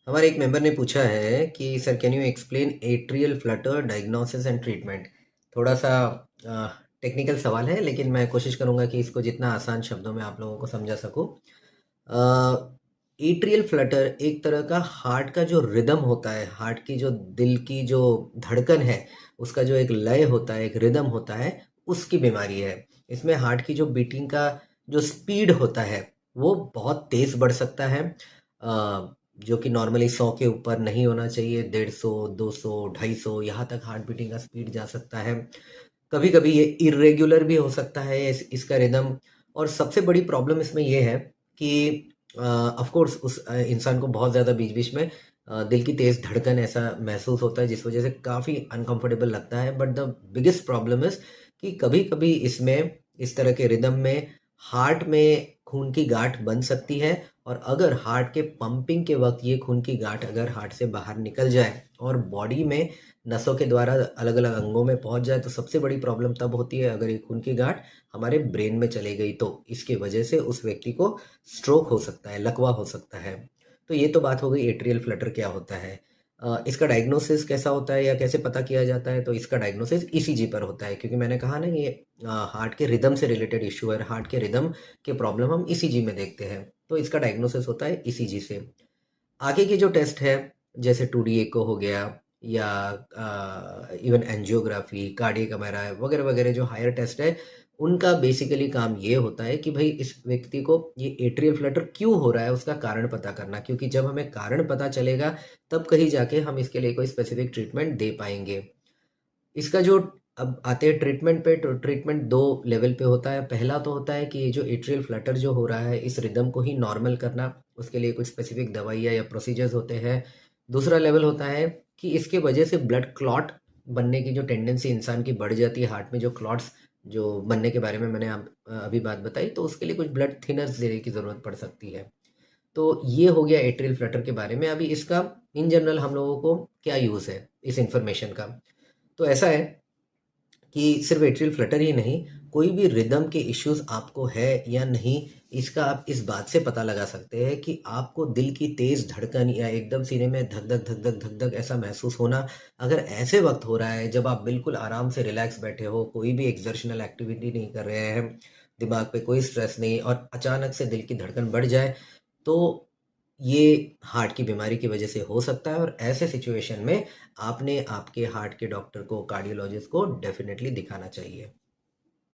हमारे एक मेंबर ने पूछा है कि sir can you explain atrial Flutter diagnosis and treatment. थोड़ा सा टेक्निकल सवाल है, लेकिन मैं कोशिश करूंगा कि इसको जितना आसान शब्दों में आप लोगों को समझा सकूं। एट्रियल फ्लटर एक तरह का हार्ट का जो रिदम होता है, हार्ट की जो दिल की जो धड़कन है, उसका जो एक लय होता है, एक रिदम होता है, उसकी बीमारी है। इसमें हार्ट की जो बीटिंग का जो स्पीड होता है वो बहुत तेज बढ़ सकता है, जो कि नॉर्मली 100 के ऊपर नहीं होना चाहिए। 150, 200, 250 यहाँ तक हार्ट बीटिंग का स्पीड जा सकता है। कभी कभी ये इरेगुलर भी हो सकता है इसका रिदम। और सबसे बड़ी प्रॉब्लम इसमें ये है कि ऑफ कोर्स उस इंसान को बहुत ज़्यादा बीच बीच में दिल की तेज़ धड़कन ऐसा महसूस होता है, जिस वजह से काफ़ी अनकंफर्टेबल लगता है। But the biggest problem is कि कभी कभी इसमें, इस तरह के रिदम में, हार्ट में खून की गांठ बन सकती है। और अगर हार्ट के पंपिंग के वक्त ये खून की गांठ अगर हार्ट से बाहर निकल जाए और बॉडी में नसों के द्वारा अलग अलग अंगों में पहुंच जाए, तो सबसे बड़ी प्रॉब्लम तब होती है अगर ये खून की गांठ हमारे ब्रेन में चले गई, तो इसकी वजह से उस व्यक्ति को स्ट्रोक हो सकता है, लकवा हो सकता है। तो ये तो बात हो गई एट्रियल फ्लटर क्या होता है। इसका डायग्नोसिस कैसा होता है या कैसे पता किया जाता है, तो इसका डायग्नोसिस ईसीजी पर होता है, क्योंकि मैंने कहा ना ये हार्ट के रिदम से रिलेटेड इशू है। हार्ट के रिदम के प्रॉब्लम हम ईसीजी में देखते हैं, तो इसका डायग्नोसिस होता है ईसीजी से। आगे के जो टेस्ट है, जैसे 2D एको हो गया, या इवन एंजियोग्राफी, कार्डियक एमआरआई वगैरह वगैरह, जो हायर टेस्ट है, उनका बेसिकली काम ये होता है कि भाई इस व्यक्ति को ये एट्रियल फ्लटर क्यों हो रहा है, उसका कारण पता करना। क्योंकि जब हमें कारण पता चलेगा तब कहीं जाके हम इसके लिए कोई स्पेसिफिक ट्रीटमेंट दे पाएंगे। इसका जो, अब आते हैं ट्रीटमेंट पे, तो ट्रीटमेंट दो लेवल पे होता है। पहला तो होता है कि ये जो एट्रियल फ्लटर जो हो रहा है, इस रिदम को ही नॉर्मल करना, उसके लिए कुछ स्पेसिफिक दवाइयाँ या प्रोसीजर्स होते हैं। दूसरा लेवल होता है कि इसके वजह से ब्लड क्लॉट बनने की जो टेंडेंसी इंसान की बढ़ जाती है, हार्ट में जो क्लॉट्स जो बनने के बारे में मैंने अभी बात बताई, तो उसके लिए कुछ ब्लड थिनर्स देने की ज़रूरत पड़ सकती है। तो ये हो गया एट्रियल फ्लटर के बारे में। अभी इसका इन जनरल हम लोगों को क्या यूज़ है इस इंफॉर्मेशन का। तो ऐसा है कि सिर्फ एट्रियल फ्लटर ही नहीं, कोई भी रिदम के इश्यूज आपको है या नहीं, इसका आप इस बात से पता लगा सकते हैं कि आपको दिल की तेज धड़कन या एकदम सीने में धक धक धक धक धक धक ऐसा महसूस होना, अगर ऐसे वक्त हो रहा है जब आप बिल्कुल आराम से रिलैक्स बैठे हो, कोई भी एक्सर्शनल एक्टिविटी नहीं कर रहे हैं, दिमाग पे कोई स्ट्रेस नहीं, और अचानक से दिल की धड़कन बढ़ जाए, तो ये हार्ट की बीमारी की वजह से हो सकता है। और ऐसे सिचुएशन में आपने आपके हार्ट के डॉक्टर को, कार्डियोलॉजिस्ट को डेफिनेटली दिखाना चाहिए।